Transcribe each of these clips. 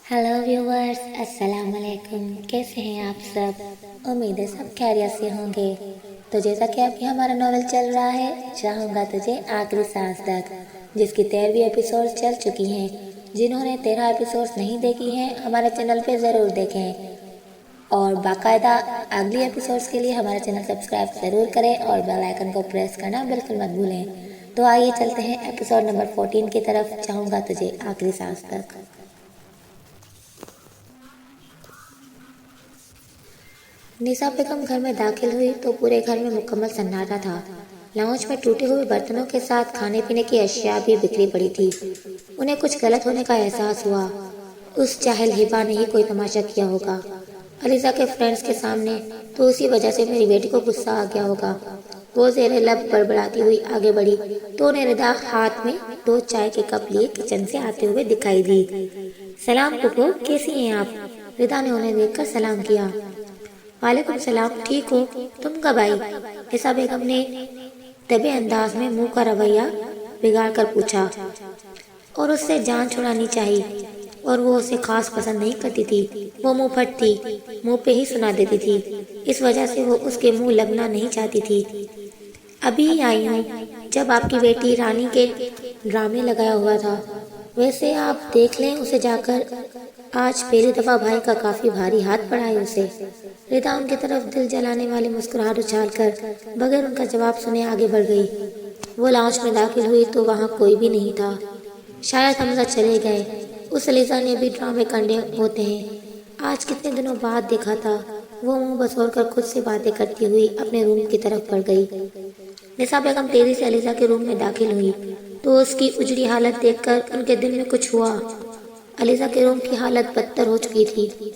Hello viewers, अस्सलाम वालेकुम। कैसे हैं आप सब? उम्मीद है सब खैरियत से होंगे। तो जैसा कि अभी हमारा नॉवेल चल रहा है चाहूँगा तुझे आखिरी सांस तक, जिसकी 13वीं एपिसोड चल चुकी हैं। जिन्होंने 13 एपिसोड्स नहीं देखी हैं हमारे चैनल पे ज़रूर देखें और बाकायदा अगली एपिसोड्स के लिए हमारा चैनल सब्सक्राइब ज़रूर करें और बेल आइकन को प्रेस करना बिल्कुल मत भूलें। तो आइए चलते हैं एपिसोड नंबर 14 की तरफ, चाहूँगा तुझे आखिरी सांस तक। निशा बेगम घर में दाखिल हुई तो पूरे घर में मुकम्मल सन्नाटा था। लाउंज में टूटे हुए बर्तनों के साथ खाने पीने की अशिया भी बिखरी पड़ी थी। उन्हें कुछ गलत होने का एहसास हुआ। उस जाहिल हिबा ने ही कोई तमाशा किया होगा अलीजा के फ्रेंड्स के सामने, तो उसी वजह से मेरी बेटी को गुस्सा आ गया होगा। वो ज़ेरे लब बड़बड़ाती हुई आगे बढ़ी तो उन्हें रिदा हाथ में 2 चाय के कप लिए किचन से आते हुए दिखाई दी। सलाम पुप्पो, कैसी हैं आप? रिदा ने उन्हें देखकर सलाम किया। वालेकुम सलाम, ठीक हो? तुम कब आई? निशा बेगम ने दबे अंदाज में मुंह का रवैया बिगाड़ कर पूछा। और उससे जान छुड़ानी चाहिए और वो उसे खास पसंद नहीं करती थी। वो मुंह फट थी, मुंह पे ही सुना देती थी। इस वजह से वो उसके मुंह लगना नहीं चाहती थी। अभी आई हूँ जब आपकी बेटी रानी के ड्रामे लगाया हुआ था। वैसे आप देख लें उसे जाकर, आज पहली दफा भाई का काफी भारी हाथ पड़ा है उसे। रिदा उनकी तरफ दिल जलाने वाली मुस्कुराहट उछालकर बगैर उनका जवाब सुने आगे बढ़ गई। वो लाउंज में दाखिल हुई तो वहाँ कोई भी नहीं था। शायद हमजा चले गए। उस अलीजा ने भी ड्रामे करने होते हैं। आज कितने दिनों बाद देखा था। वो मुंह बसोर कर खुद से बातें करती हुई अपने रूम की तरफ बढ़ गई। निशा बेगम तेजी से अलीजा के रूम में दाखिल हुई तो उसकी उजड़ी हालत देखकर उनके दिल में कुछ हुआ। अलीजा के रूम की हालत बदतर हो चुकी थी।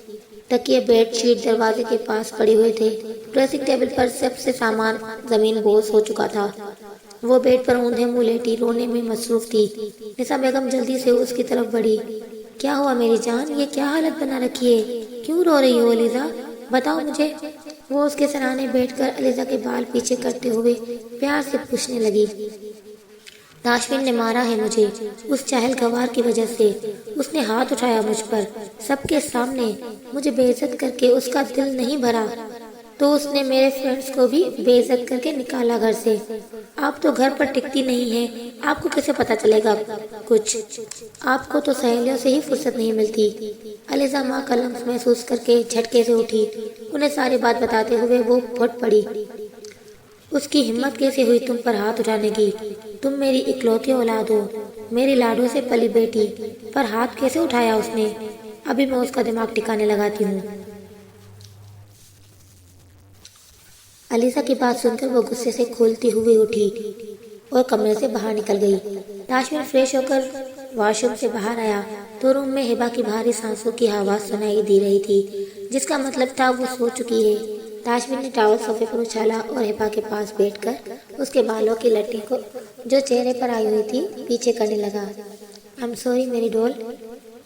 तकिए बेडशीट दरवाजे के पास पड़े हुए थे। ड्रेसिंग टेबल पर सबसे सामान जमीन बोझ हो चुका था। वो बेड पर ऊंधे मुंह लेटी रोने में मसरूफ थी। निशा बेगम जल्दी से उसकी तरफ बढ़ी। क्या हुआ मेरी जान, ये क्या हालत बना रखी है? क्यों रो रही हो अलीजा, बताओ मुझे। वो उसके सराहने बैठकर अलीजा के बाल पीछे करते हुए प्यार से पूछने लगी। दाशविन ने मारा है मुझे, उस चाहल गवार की वजह से। उसने हाथ उठाया मुझ पर सबके सामने, मुझे बेइज्जत करके उसका दिल नहीं भरा तो उसने मेरे फ्रेंड्स को भी बेइज्जत करके निकाला घर से। आप तो घर पर टिकती नहीं है, आपको कैसे पता चलेगा कुछ? आपको तो सहेलियों से ही फुर्सत नहीं मिलती। अलीजा माँ का लम्स महसूस करके झटके से उठी। उन्हें सारी बात बताते हुए वो फट पड़ी। उसकी हिम्मत कैसे हुई तुम पर हाथ उठाने की? तुम मेरी इकलौती औलाद हो, मेरी लाडों से पली बेटी पर हाथ कैसे उठाया उसने? अभी मैं उसका दिमाग टिकाने लगाती हूँ। अलीजा की बात सुनकर वो गुस्से से खोलती हुई उठी और कमरे से बाहर निकल गई। दाशविन फ्रेश होकर वॉशरूम से बाहर आया तो रूम में हिबा की भारी सांसों की आवाज सुनाई दे रही थी, जिसका मतलब था वो सो चुकी है। दाशविन ने टॉवल सोफे पर उछाला और हिबा के पास बैठकर उसके बालों की लट्टी को जो चेहरे पर आई हुई थी पीछे करने लगा। आई एम सॉरी मेरी डॉल,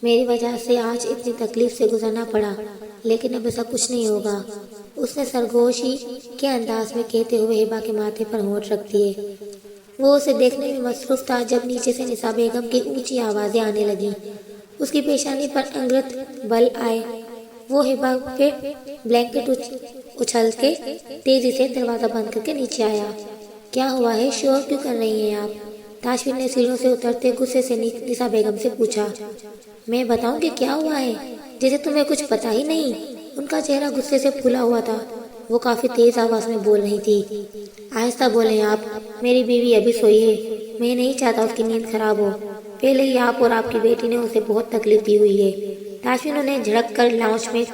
मेरी वजह से आज इतनी तकलीफ से गुजरना पड़ा, लेकिन अब ऐसा कुछ नहीं होगा, उसने सरगोशी के अंदाज में कहते हुए हिबा के माथे पर होंठ रख दिए। वो उसे देखने में मसरूफ था जब नीचे से निशा बेगम की ऊंची आवाजें आने लगी। उसकी पेशानी पर अंगृत बल आए। वो हिबा पे ब्लैंकेट उछल के तेजी से दरवाजा बंद करके नीचे आया। क्या हुआ है, शोर क्यों कर रही हैं आप? दाशविन ने सीढ़ियों से उतरते गुस्से से निशा बेगम से पूछा। मैं बताऊं कि क्या हुआ है, जैसे तुम्हें कुछ पता ही नहीं। उनका चेहरा गुस्से से फूला हुआ था। वो काफी तेज आवाज में बोल रही थी। आहिस्ता बोलें आप, मेरी बीवी अभी सोई है, मैं नहीं चाहता उसकी नींद खराब हो। पहले ही आप और आपकी बेटी ने उसे बहुत तकलीफ दी हुई है। दाशविन उन्हें झड़क कर लाउंज में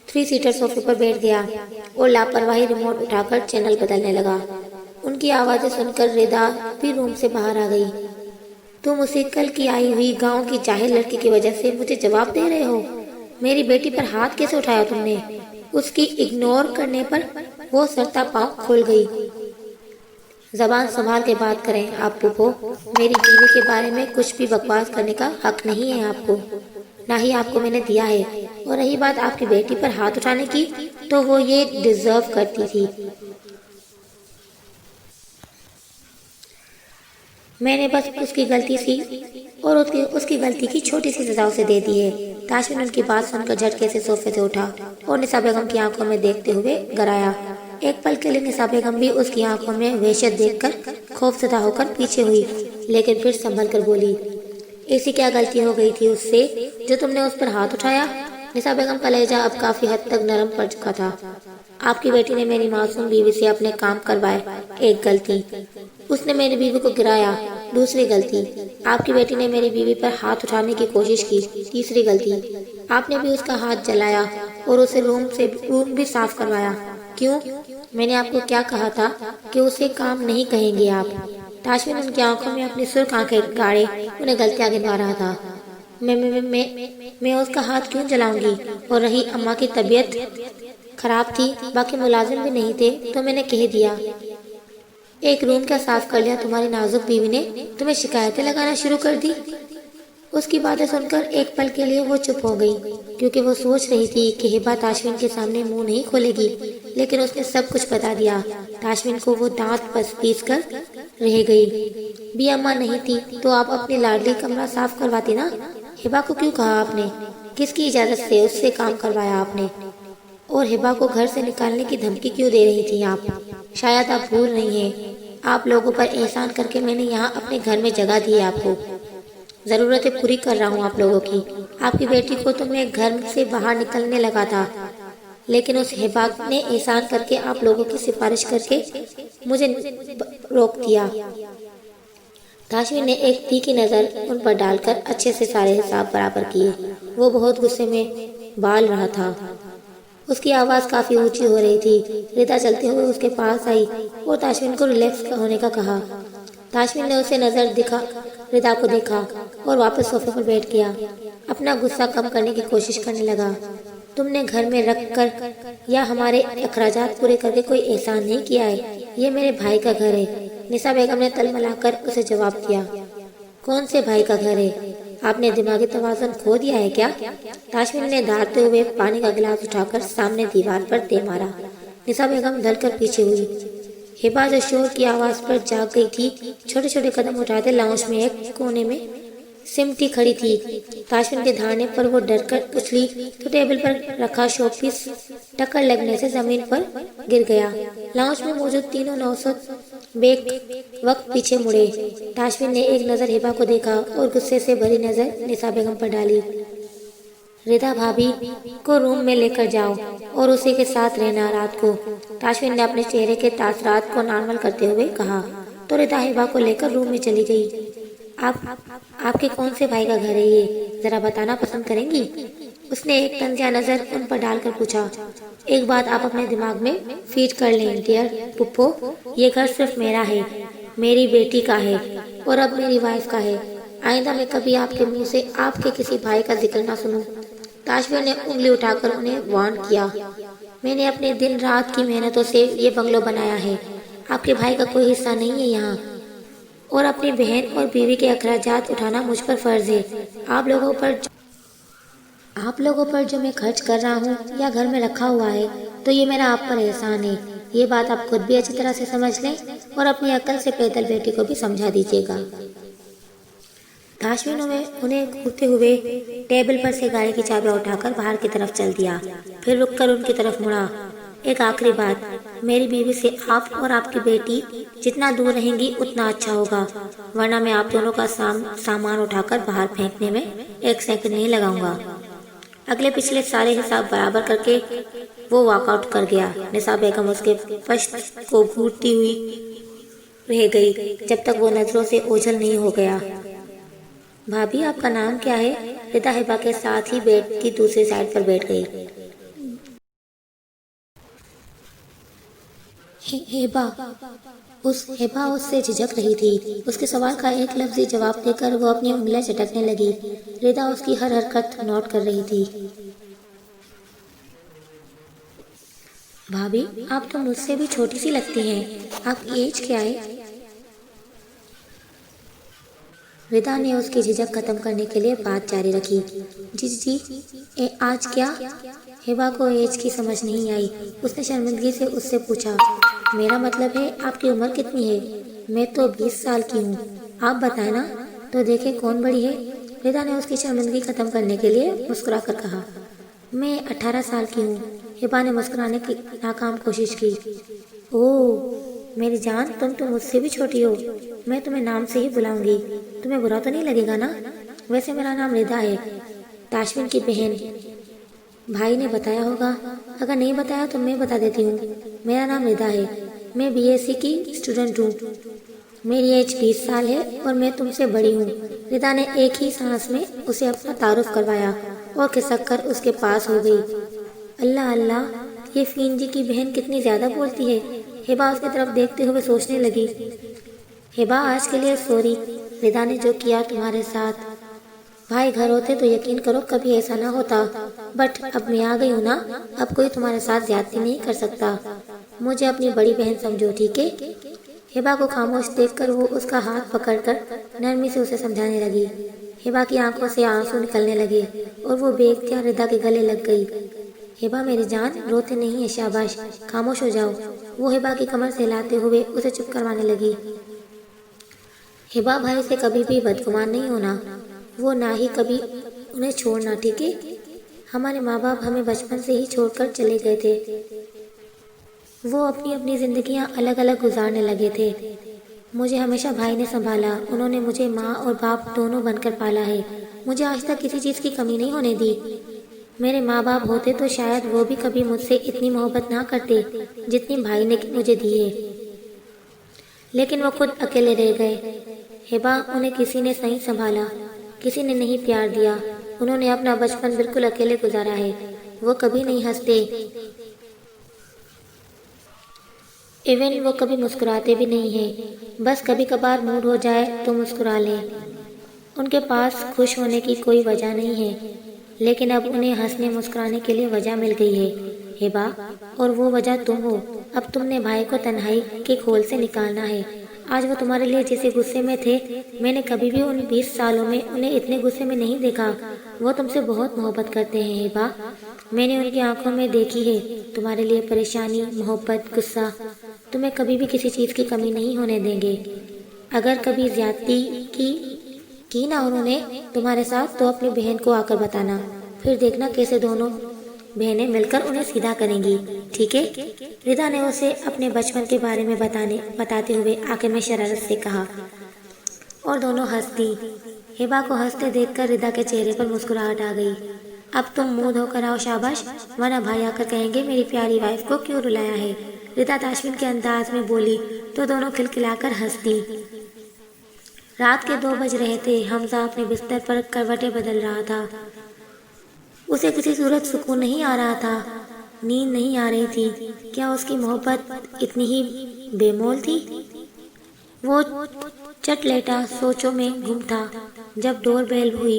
3 सीटर सोफे पर बैठ गया और लापरवाही रिमोट उठाकर चैनल बदलने लगा। उनकी आवाजें सुनकर रिदा भी रूम से बाहर आ गई। तुम उसी कल की आई हुई गांव की जाहिल लड़की की वजह से मुझे जवाब दे रहे हो? मेरी बेटी पर हाथ कैसे उठाया तुमने? उसकी इग्नोर करने पर वो सरता पाँव खोल गई। जबान संभाल के बात करें आप पुप्पो, मेरी बीवी के बारे में कुछ भी बकवास करने का हक नहीं है आपको, ना ही आपको मैंने दिया है। और रही बात आपकी बेटी पर हाथ उठाने की, तो वो ये डिजर्व करती थी। मैंने बस उसकी गलती सी और उसकी उसकी गलती की छोटी सी सजा उसे दे दी है। ताशविन उनकी बात सुनकर झटके से सोफे से उठा और निशा बेगम की आंखों में देखते हुए गराया। एक पल के लिए निशा बेगम भी उसकी आंखों में वहशत देखकर खौफजदा होकर पीछे हुई, लेकिन फिर संभल कर बोली, ऐसी क्या गलती हो गई थी उससे जो तुमने उस पर हाथ उठाया? निशा बेगम का लहजा अब काफी हद तक नरम पड़ चुका था। आपकी बेटी ने मेरी मासूम बीवी से अपने काम करवाए, एक गलती। उसने मेरी बीवी को गिराया, दूसरी गलती। आपकी बेटी ने मेरी बीवी पर हाथ उठाने की कोशिश की, तीसरी गलती। आपने भी उसका हाथ जलाया और उसे रूम भी साफ करवाया। क्यों? मैंने आपको क्या कहा था कि उसे काम नहीं कहेंगे आप? ताशविन उनकी आंखों में अपनी सुर्ख आंखें गाड़े उन्हें गलतियां गिनवा रहा था। मैं उसका हाथ क्यों जलाऊंगी? और रही अम्मा की तबीयत खराब थी, बाकी मुलाजिम भी नहीं थे, तो मैंने कह दिया। एक रूम क्या साफ कर लिया तुम्हारी नाजुक बीवी ने तुम्हें शिकायतें लगाना शुरू कर दी। उसकी बातें सुनकर एक पल के लिए वो चुप हो गई, क्योंकि वो सोच रही थी कि हिबा ताशविन के सामने मुंह नहीं खोलेगी, लेकिन उसने सब कुछ बता दिया। ताशविन को वो दांत पीस कर रह गई। भी अम्मा नहीं थी तो आप अपनी लाडली कमरा साफ करवाती ना। हिबा को क्यों कहा आपने? किसकी इजाजत से उससे काम करवाया आपने? और हिबा को घर से निकालने की धमकी क्यों दे रही थी आप? शायद आप भूल नहीं है, आप लोगों पर एहसान करके मैंने यहाँ अपने घर में जगह दी है आपको। जरूरतें पूरी कर रहा हूँ आप लोगों की। आपकी बेटी को तो मैं घर से बाहर निकलने लगा था, लेकिन उस हिबा ने एहसान करके आप लोगों की सिफारिश करके मुझे रोक दिया। ताशविन ने एक तीखी नजर उन पर डालकर अच्छे से सारे हिसाब बराबर किए। वो बहुत गुस्से में बाल रहा था। उसकी आवाज काफी ऊंची हो रही थी। रिदा चलते हुए उसके पास आई और ताशविन को रिलैक्स होने का कहा। ताशविन ने उसे रिदा को देखा और वापस सोफे पर बैठ गया। अपना गुस्सा कम करने की कोशिश करने लगा। तुमने घर में रख कर या हमारे अखराजात पूरे करके कोई एहसान नहीं किया है। ये मेरे भाई का घर है। निशा बेगम ने तलमलाकर उसे जवाब दिया। कौन से भाई का घर है? आपने दिमागी तवाज़ुन खो दिया है क्या? ताशविन ने दहाड़ते हुए पानी का गिलास उठाकर सामने दीवार पर दे मारा। निशा बेगम ढलकर पीछे हुई। हिबा जो शोर की आवाज पर जाग गई थी, छोटे छोटे कदम उठाते लाउंज में एक कोने में सिमटी खड़ी थी। ताशविन के धारने पर वो डरकर उछली तो टेबल पर रखा शोपीस टक्कर लगने से जमीन पर गिर गया। लाउंज में मौजूद तीनों नौसद बेक वक्त पीछे मुड़े। ताशविन ने एक नजर हिबा को देखा और गुस्से से भरी नजर निशा बेगम पर डाली। रिदा भाभी को रूम में लेकर जाओ और उसी के साथ रहना रात को। ताशविन ने अपने चेहरे के तासरात को नॉर्मल करते हुए कहा, तो रिदा हिबा को लेकर रूम में चली गई। आपके कौन से भाई का घर है ये, जरा बताना पसंद करेंगी? उसने एक तंजिया नजर उन पर डालकर पूछा। एक बात आप अपने दिमाग में फीड कर लें डियर पुप्पो, ये घर सिर्फ मेरा है, मेरी बेटी का है और अब मेरी वाइफ का है। आइंदा मैं कभी आपके मुंह से आपके किसी भाई का जिक्र ना सुनूं। ताशविन ने उंगली उठाकर उन्हें वार्न किया। मैंने अपने दिन रात की मेहनतों से ये बंगलो बनाया है। आपके भाई का कोई हिस्सा नहीं है यहाँ, और अपनी बहन और बीवी के अखराजात उठाना मुझ पर फर्ज है। आप लोगों पर जो मैं खर्च कर रहा हूँ या घर में रखा हुआ है, तो ये मेरा आप पर एहसान है। ये बात आप खुद भी अच्छी तरह से समझ लें और अपनी अक्ल से पैदल बेटी को भी समझा दीजिएगा। ताशविन उन्हें घूरते हुए टेबल पर से गाड़ी की चाबियां उठाकर बाहर की तरफ चल दिया। फिर रुककर उनकी तरफ मुड़ा। एक आखिरी बात, मेरी बीवी से आप और आपकी बेटी जितना दूर रहेंगी उतना अच्छा होगा, वरना मैं आप दोनों का सामान उठाकर बाहर फेंकने में एक सेकंड नहीं लगाऊंगा। अगले पिछले सारे हिसाब बराबर करके वो वॉकआउट कर गया। निशा बेगम उसके पश्त को घूरती हुई रह गई जब तक वो नजरों से ओझल नहीं हो गया। भाभी आपका नाम क्या है? रिदा हिबा के साथ ही बेड की दूसरी साइड पर बैठ गई। हिबा उससे झिझक रही थी। उसके सवाल का एक लफ्जी जवाब देकर वो अपनी उंगलियां चटकने लगी। रिदा उसकी हर हरकत नोट कर रही थी। भाभी आप तो मुझसे भी छोटी सी लगती हैं, आपकी एज क्या है? रिदा ने उसकी झिझक खत्म करने के लिए बात जारी रखी। जी आज क्या? हिबा को एज की समझ नहीं आई। उसने शर्मिंदगी से उससे पूछा, मेरा मतलब है आपकी उम्र कितनी है? मैं तो 20 साल की हूँ, आप बताएं ना। तो देखे कौन बड़ी है। रिदा ने उसकी शर्मिंदगी खत्म करने के लिए मुस्कुरा कर कहा, मैं 18 साल की हूँ। हिबा ने मुस्कुराने की नाकाम कोशिश की। ओह मेरी जान, तुम तो मुझसे भी छोटी हो। मैं तुम्हें नाम से ही बुलाऊंगी, तुम्हें बुरा तो नहीं लगेगा ना? वैसे मेरा नाम रिदा है, ताशविन की बहन। भाई ने बताया होगा, अगर नहीं बताया तो मैं बता देती हूँ। मेरा नाम रिदा है, मैं बीएससी की स्टूडेंट हूँ। मेरी एज 20 साल है और मैं तुमसे बड़ी हूँ। रिदा ने एक ही सांस में उसे अपना तारुफ करवाया और खिसक कर उसके पास हो गई। अल्लाह अल्लाह, ये फीनजी की बहन कितनी ज्यादा बोलती है। हिबा उसकी तरफ देखते हुए सोचने लगी। हिबा आज के लिए सॉरी, रिदा ने जो किया तुम्हारे साथ। भाई घर होते तो यकीन करो कभी ऐसा ना होता, बट अब मैं आ गई हूँ ना, अब कोई तुम्हारे साथ ज्यादती नहीं कर सकता। मुझे अपनी बड़ी बहन समझो, ठीक है? हिबा को खामोश देखकर वो उसका हाथ पकड़कर नरमी से उसे समझाने लगी। हिबा की आंखों से आंसू निकलने लगे और वो बेख्तियार रिदा के गले लग गई। हिबा मेरी जान, रोते नहीं है, शाबाश, खामोश हो जाओ। वो हिबा की कमर से हिलाते हुए उसे चुप करवाने लगी। हिबा भाई से कभी भी बदगुमान नहीं होना, वो ना ही कभी उन्हें छोड़ना, ठीक है? हमारे माँ बाप हमें बचपन से ही छोड़कर चले गए थे। वो अपनी अपनी जिंदगियां अलग अलग गुजारने लगे थे। मुझे हमेशा भाई ने संभाला, उन्होंने मुझे माँ और बाप दोनों बनकर पाला है। मुझे आज तक किसी चीज़ की कमी नहीं होने दी। मेरे माँ बाप होते तो शायद वो भी कभी मुझसे इतनी मोहब्बत ना करते जितनी भाई ने मुझे दी है, लेकिन वो खुद अकेले रह गए। हिबा, उन्हें किसी ने नहीं संभाला, किसी ने नहीं प्यार दिया। उन्होंने अपना बचपन बिल्कुल अकेले गुजारा है। वो कभी नहीं हंसते, इवन वो कभी मुस्कुराते भी नहीं हैं। बस कभी कभार मूड हो जाए तो मुस्कुरा लें। उनके पास खुश होने की कोई वजह नहीं है, लेकिन अब उन्हें हंसने मुस्कुराने के लिए वजह मिल गई है, हिबा, और वो वजह तुम हो। अब तुमने भाई को तन्हाई के खोल से निकालना है। आज वो तुम्हारे लिए जैसे गुस्से में थे, मैंने कभी भी उन 20 सालों में उन्हें इतने गुस्से में नहीं देखा। वो तुमसे बहुत मोहब्बत करते हैं हिबा, मैंने उनकी आंखों में देखी है। तुम्हारे लिए परेशानी, मोहब्बत, गुस्सा, तुम्हें कभी भी किसी चीज़ की कमी नहीं होने देंगे। अगर कभी ज्यादती की ना उन्होंने तुम्हारे साथ, तो अपनी बहन को आकर बताना, फिर देखना कैसे दोनों बहनें मिलकर उन्हें सीधा करेंगी, ठीक है? रिदा ने उसे अपने बचपन के बारे में बताते हुए आखिर में शरारत से कहा और दोनों हंस दी। हिबा को हंसते देखकर रिदा के चेहरे पर मुस्कुराहट आ गई। अब तुम मुंह धोकर आओ, शाबाश, वरना भाई आकर कहेंगे मेरी प्यारी वाइफ को क्यों रुलाया है। रिदा ताशविन के अंदाज में बोली तो दोनों खिलखिलाकर हंस दी। रात के 2 बज रहे थे। हमजा अपने बिस्तर पर करवटें बदल रहा था। उसे किसी सूरत सुकून नहीं आ रहा था, नींद नहीं आ रही थी। क्या उसकी मोहब्बत इतनी ही बेमोल थी? वो चट लेटा सोचों में गुम था। जब डोर बेल हुई,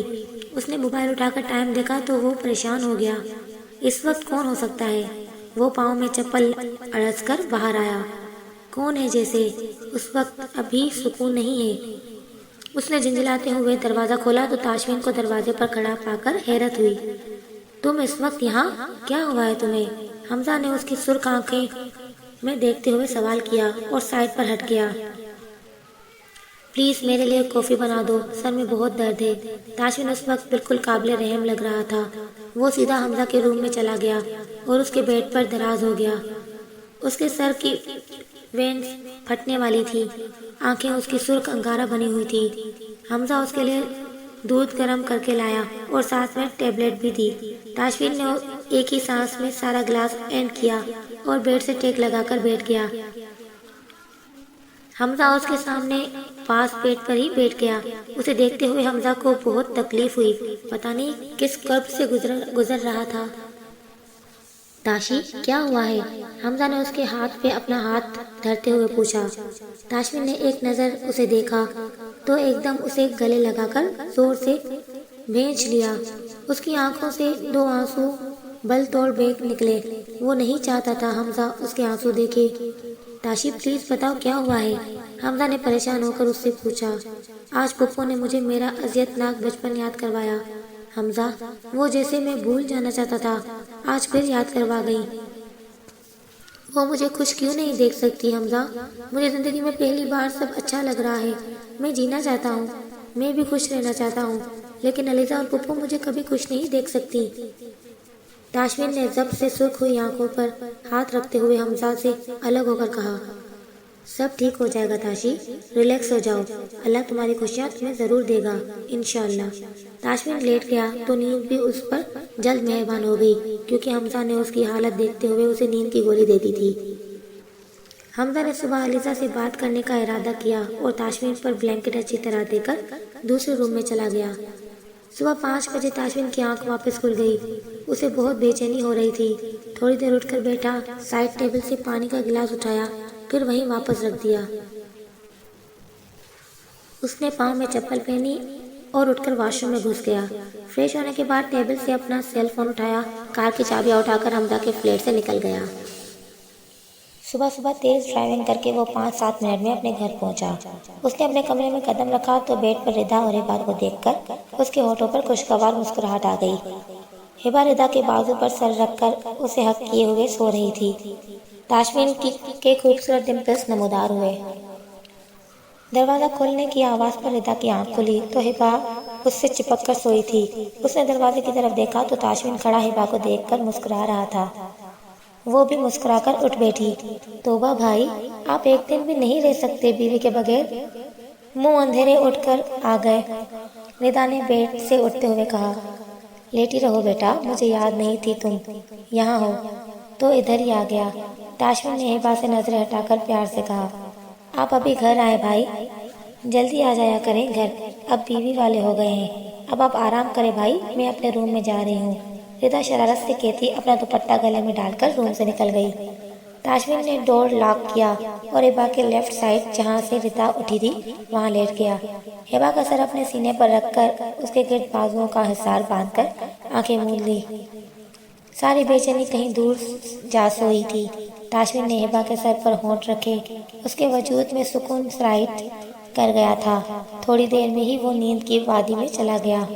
उसने मोबाइल उठाकर टाइम देखा तो वो परेशान हो गया। इस वक्त कौन हो सकता है? वो पाँव में चप्पल अड़सकर बाहर आया। कौन है जैसे? उस वक्त अभी सुकून नहीं है। उसने झिंझलाते हुए दरवाज़ा खोला तो ताशविन को दरवाजे पर खड़ा पाकर हैरत हुई। तुम इस वक्त यहाँ? क्या हुआ है तुम्हें? हमजा ने उसकी सुर्ख आंखें में देखते हुए सवाल किया और साइड पर हट गया। प्लीज़ मेरे लिए कॉफ़ी बना दो, सर में बहुत दर्द है। ताशविन उस वक्त बिल्कुल काबिल रहम लग रहा था। वो सीधा हमजा के रूम में चला गया और उसके बेड पर दराज हो गया। उसके सर की वेंस फटने वाली थी, आंखें उसकी सुर्ख अंगारा बनी हुई थी। हमजा उसके लिए दूध गर्म करके लाया और साथ में टैबलेट भी दी। ताशविन ने एक ही सांस में सारा गिलास एंड किया और बेड से टेक लगाकर बैठ गया। हमजा उसके सामने पास पेट पर ही बैठ गया। उसे देखते हुए हमजा को बहुत तकलीफ हुई। पता नहीं किस कर्ब से गुजर रहा था। ताशी, क्या हुआ है? हमजा ने उसके हाथ पे अपना हाथ धरते हुए पूछा। ताशविन ने एक नज़र उसे देखा तो एकदम उसे गले लगाकर जोर से भींच लिया। उसकी आंखों से 2 आंसू बल तोड़ बह निकले। वो नहीं चाहता था हमजा उसके आंसू देखे। ताशी, प्लीज बताओ क्या हुआ है? हमजा ने परेशान होकर उससे पूछा। आज पुप्पो ने मुझे मेरा अजियतनाक बचपन याद करवाया। हमजा, वो जैसे मैं भूल जाना चाहता था, आज फिर याद करवा गई। वो मुझे खुश क्यों नहीं देख सकती? हमजा, मुझे जिंदगी में पहली बार सब अच्छा लग रहा है। मैं जीना चाहता हूँ। मैं भी खुश रहना चाहता हूँ, लेकिन अलीजा और पुप्पू मुझे कभी खुश नहीं देख सकती। ताशमीन ने जब से सुर्ख हुई आंखों पर हाथ रखते हुए हमजा से अलग होकर कहा, सब ठीक हो जाएगा ताशी, रिलैक्स हो जाओ, अल्लाह तुम्हारी खुशियाँ तुम्हें ज़रूर देगा इंशाअल्लाह। ताशमीन लेट गया तो नींद भी उस पर जल्द मेहरबान हो गई, क्योंकि हमजा ने उसकी हालत देखते हुए उसे नींद की गोली दे दी थी। हमजा ने सुबह अलीजा से बात करने का इरादा किया और ताशमीन पर ब्लैंकेट अच्छी तरह देकर दूसरे रूम में चला गया। सुबह 5 बजे ताशमीन की आंख वापस खुल गई। उसे बहुत बेचैनी हो रही थी। थोड़ी देर उठकर बैठा, साइड टेबल से पानी का गिलास उठाया, फिर वहीं वापस रख दिया। उसने पाँव में चप्पल पहनी और उठकर वॉशरूम में घुस गया। फ्रेश होने के बाद टेबल से अपना सेल फोन उठाया, कार की चाबियां उठाकर हमजा के फ्लैट से निकल गया। सुबह सुबह तेज ड्राइविंग करके वो 5-7 मिनट में अपने घर पहुंचा। उसने अपने कमरे में कदम रखा तो बेड पर रिदा और हिबा को देखकर उसके होठों पर खुशगवार मुस्कुराहट आ गई। हिबा रिदा के बाजू पर सर रखकर उसे हक किए हुए सो रही थी। ताशमीन के खूबसूरत डिम्पल्स नमूदार हुए। दरवाज़ा खोलने की आवाज़ पर रिदा की आंख खुली तो हिबा उससे चिपक कर सोई थी। उसने दरवाजे की तरफ देखा तो ताशमीन खड़ा हिबा को देखकर मुस्कुरा रहा था। वो भी मुस्कुराकर उठ बैठी। तोबा भाई, आप एक दिन भी नहीं रह सकते बीवी के बगैर। मुंह अंधेरे उठकर आ गए। रिदा ने बेड से उठते हुए कहा, लेटी रहो बेटा, मुझे याद नहीं थी तुम यहाँ हो तो इधर ही आ गया। ताशमीन ने हिबा से नजरें हटाकर प्यार से कहा, आप अभी घर आए भाई, जल्दी आ जाया करें घर, अब बीवी वाले हो गए हैं। अब आप आराम करें भाई, मैं अपने रूम में जा रही हूँ। रिदा शरारत से कहती अपना दुपट्टा गले में डालकर रूम से निकल गई। ताशमीन ने डोर लॉक किया और हिबा के लेफ्ट साइड जहाँ से रिदा उठी थी वहाँ लेट गया। हिबा का सर अपने सीने पर रखकर उसके गिर्द बाजुओं का हिसार बांधकर आंखें मूंद ली। सारी बेचैनी कहीं दूर जा सोई थी। ताशमीन ने हिबा के सर पर होंठ रखे। उसके वजूद में सुकून सराइट कर गया था। थोड़ी देर में ही वो नींद की वादी में चला गया।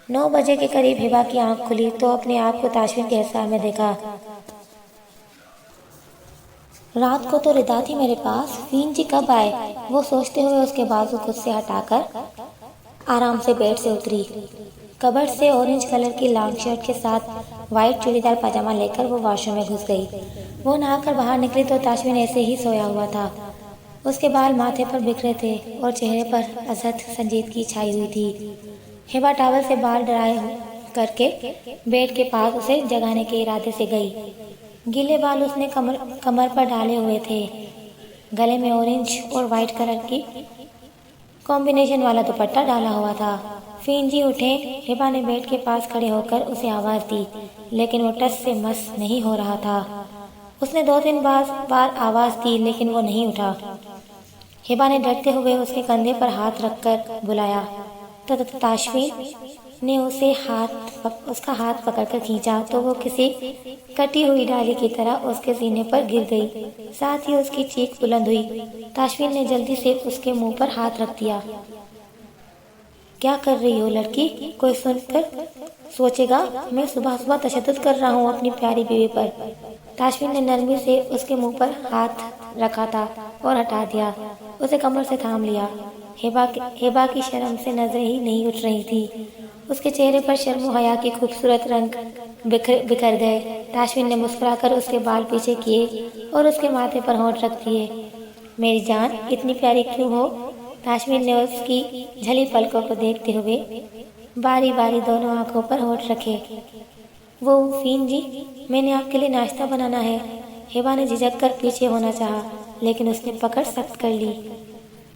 9 बजे के करीब हिबा की आंख खुली तो अपने आप को ताशमीन के हिसार में देखा। रात को तो रिदा थी मेरे पास, फीन जी कब आए, वो सोचते हुए उसके बाजू खुद से हटाकर आराम से बेड से उतरी। कबर्ड से ऑरेंज कलर की लॉन्ग शर्ट के साथ वाइट चूड़ीदार पजामा लेकर वो वॉशरूम में घुस गई। वो नहाकर बाहर निकली तो ताशमीन ऐसे ही सोया हुआ था। उसके बाल माथे पर बिखरे थे और चेहरे पर अजहद संजीदगी छाई हुई थी। हिबा टॉवल से बाल ड्राई करके बेड के पास उसे जगाने के इरादे से गई। गीले बाल उसने कमर पर डाले हुए थे। गले में ऑरेंज और वाइट कलर की कॉम्बिनेशन वाला दुपट्टा डाला हुआ था। फीन जी उठे। हिबा ने बेड के पास खड़े होकर उसे आवाज़ दी, लेकिन वो टस से मस नहीं हो रहा था। उसने 2-3 बार आवाज़ दी लेकिन वो नहीं उठा। हिबा ने डरते हुए उसके कंधे पर हाथ रखकर बुलाया तो ताशमीन ने उसका हाथ पकड़कर खींचा तो वो किसी कटी हुई डाली की तरह उसके सीने पर गिर गई। साथ ही उसकी चीख बुलंद हुई। ताशमीन ने जल्दी से उसके मुंह पर हाथ रख दिया। क्या कर रही हो लड़की, कोई सुनकर सोचेगा मैं सुबह सुबह तशद्दुद कर रहा हूँ अपनी प्यारी बीवी पर। ताशमीन ने नरमी से उसके मुंह पर हाथ रखा था और हटा दिया। उसे कमर से थाम लिया। हिबा की शर्म से नजरें ही नहीं उठ रही थी। उसके चेहरे पर शर्म और हया के खूबसूरत रंग बिखर गए। ताशमीन ने मुस्कुराकर उसके बाल पीछे किए और उसके माथे पर होंठ रख दिए। मेरी जान, इतनी प्यारी क्यों हो? ताशमीन ने उसकी झली पलकों को देखते हुए बारी बारी दोनों आंखों पर होंठ रखे। वो फीन जी, मैंने आपके लिए नाश्ता बनाना है। हिबा ने झिझक कर पीछे होना चाहा, लेकिन उसने पकड़ सख्त कर ली।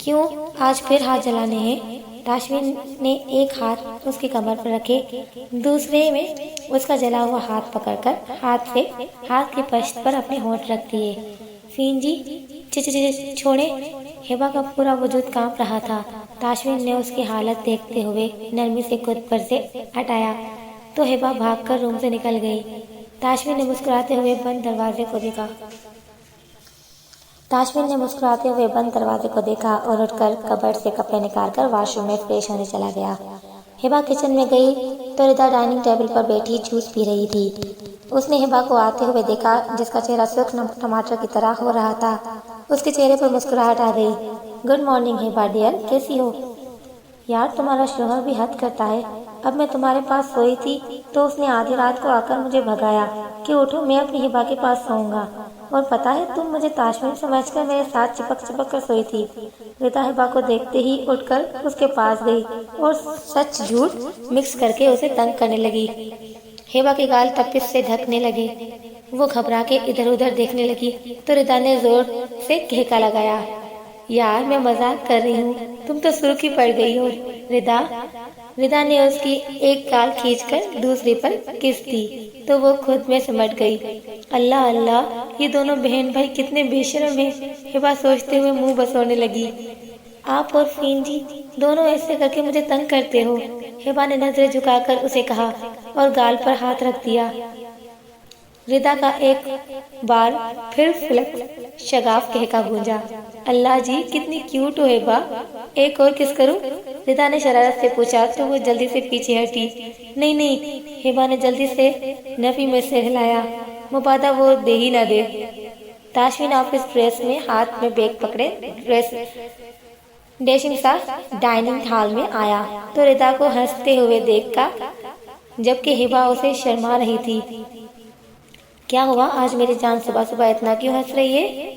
क्यों, आज फिर हाथ जलाने हैं? ताशमीन ने एक हाथ उसकी कमर पर रखे, दूसरे में उसका जला हुआ हाथ पकड़कर हाथ की पश्त पर अपने होंठ रख दिए। फीन जी, छोड़े। हिबा का पूरा वजूद कांप रहा था। ताशमीन ने उसकी हालत देखते हुए नरमी से खुद पर से हटाया तो हिबा भागकर रूम से निकल गई। ताशमीन ने मुस्कुराते हुए बंद दरवाजे को देखा और उठकर कबर्ड से कपड़े निकालकर वॉशरूम में फ्रेश होने चला गया। हिबा किचन में गई तो रिदा डाइनिंग टेबल पर बैठी जूस पी रही थी। उसने हिबा को आते हुए देखा, जिसका चेहरा सुर्ख टमाटर की तरह हो रहा था। उसके चेहरे पर मुस्कुराहट आ गई। गुड मॉर्निंग हिबा डियर, कैसी हो? यार तुम्हारा शोहर भी हद करता है। अब मैं तुम्हारे पास सोई थी तो उसने आधी रात को आकर मुझे भगाया कि उठो, मैं अपनी हिबा के पास सोऊंगा। और पता है, तुम मुझे ताशमीन समझकर मेरे साथ चिपक चिपक कर सोई थी। रिता हिबा को देखते ही उठकर उसके पास गई और सच झूठ मिक्स करके उसे तंग करने लगी। हिबा के गाल तपिश से ढकने लगे। वो घबरा के इधर उधर देखने लगी तो रिता ने जोर से कहका लगाया, यार मैं मजाक कर रही हूँ, तुम तो सुर्खी पड़ गई हो। रिदा रिदा ने उसकी एक गाल खींचकर दूसरी पर किस दी तो वो खुद में सिमट गई। अल्लाह अल्लाह, ये दोनों बहन भाई कितने बेशर्म हैं, हिबा सोचते हुए मुंह बसोरने लगी। आप और फिंजी दोनों ऐसे करके मुझे तंग करते हो, हिबा ने नजरें झुकाकर उसे कहा और गाल पर हाथ रख दिया। रिदा का एक बार फिर फ्लक शगाफ कहका गूंजा। अल्लाह जी, कितनी क्यूट हो हिबा, एक और किस करूं? रिदा ने शरारत से पूछा तो वो जल्दी से पीछे हटी। नहीं नहीं, हिबा ने जल्दी से नफी में से हिलाया, मुबादा वो दे ही ना दे। ताशमीन ऑफिस ड्रेस में हाथ में बैग पकड़े ड्रेस डैशिंग सा डाइनिंग हॉल में आया तो रिदा को हंसते हुए देखा, जबकि हिबा उसे शर्मा रही थी। क्या हुआ आज मेरी जान, सुबह सुबह इतना क्यों हंस रही है?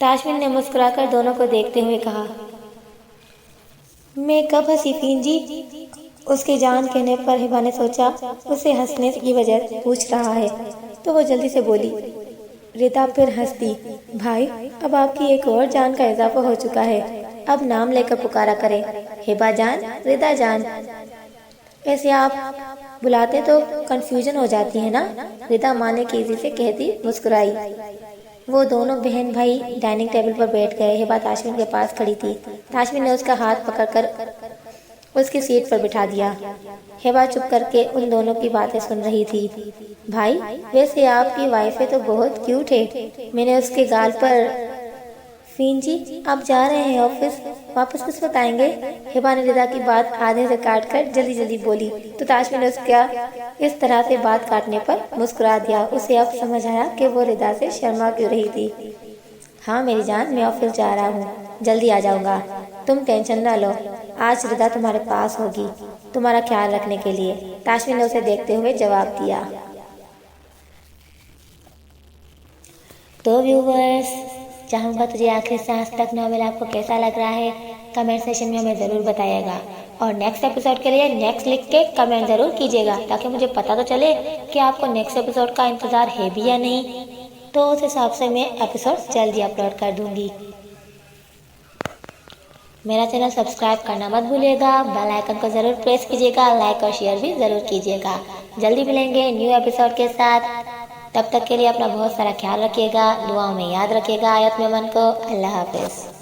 ताशमीन ने मुस्कुराकर दोनों को देखते हुए कहा। मैं कब हंसी फिंजी? उसके जान कहने पर हिबा ने सोचा उसे हंसने की वजह पूछ रहा है तो वो जल्दी से बोली। रिता फिर हंस दी। भाई, अब आपकी एक और जान का इजाफा हो चुका है, अब नाम लेकर पुकारा करें, हिबा जान, रिदा जान। ऐसे आप बुलाते तो कंफ्यूजन हो जाती है ना, रिदा माने कीजी से कहती मुस्कुराई। वो दोनों बहन भाई डाइनिंग टेबल पर बैठ गए। हिबा ताशमीन के पास खड़ी थी। ताशमीन ने उसका हाथ पकड़कर उसकी सीट पर बिठा दिया। हिबा चुप करके उन दोनों की बातें सुन रही थी। भाई, वैसे आपकी वाइफ तो बहुत क्यूट है, मैंने उसके गाल पर। फिंजी, आप जा रहे हैं ऑफिस, वापस किस वक्त आएंगे? हिबा ने रिदा की बात आधे से काटकर जल्दी जल्दी बोली तो ताशमीन ने उसका इस तरह से बात काटने पर मुस्कुरा दिया। उसे अब समझ आया कि वो रिदा से शर्मा क्यों रही थी। हाँ मेरी जान, मैं ऑफिस जा रहा हूँ, जल्दी आ जाऊंगा, तुम टेंशन न लो, आज रिदा तुम्हारे पास होगी तुम्हारा ख्याल रखने के लिए, ताशमीन ने उसे देखते हुए जवाब दिया। तो व्यूवर्स, चाहूँगा तुझे आखिरी सांस तक नॉवेल आपको कैसा लग रहा है कमेंट सेशन में हमें ज़रूर बताइएगा। और नेक्स्ट एपिसोड के लिए नेक्स्ट लिख के कमेंट ज़रूर कीजिएगा ताकि मुझे पता तो चले कि आपको नेक्स्ट एपिसोड का इंतज़ार है भी या नहीं, तो उस हिसाब से मैं एपिसोड जल्दी अपलोड कर दूँगी। मेरा चैनल सब्सक्राइब करना मत भूलिएगा, बेल आइकन को ज़रूर प्रेस कीजिएगा, लाइक और शेयर भी ज़रूर कीजिएगा। जल्दी मिलेंगे न्यू एपिसोड के साथ, तब तक के लिए अपना बहुत सारा ख्याल रखिएगा, दुआओं में याद रखिएगा आयत में मन को। अल्लाह हाफिज़।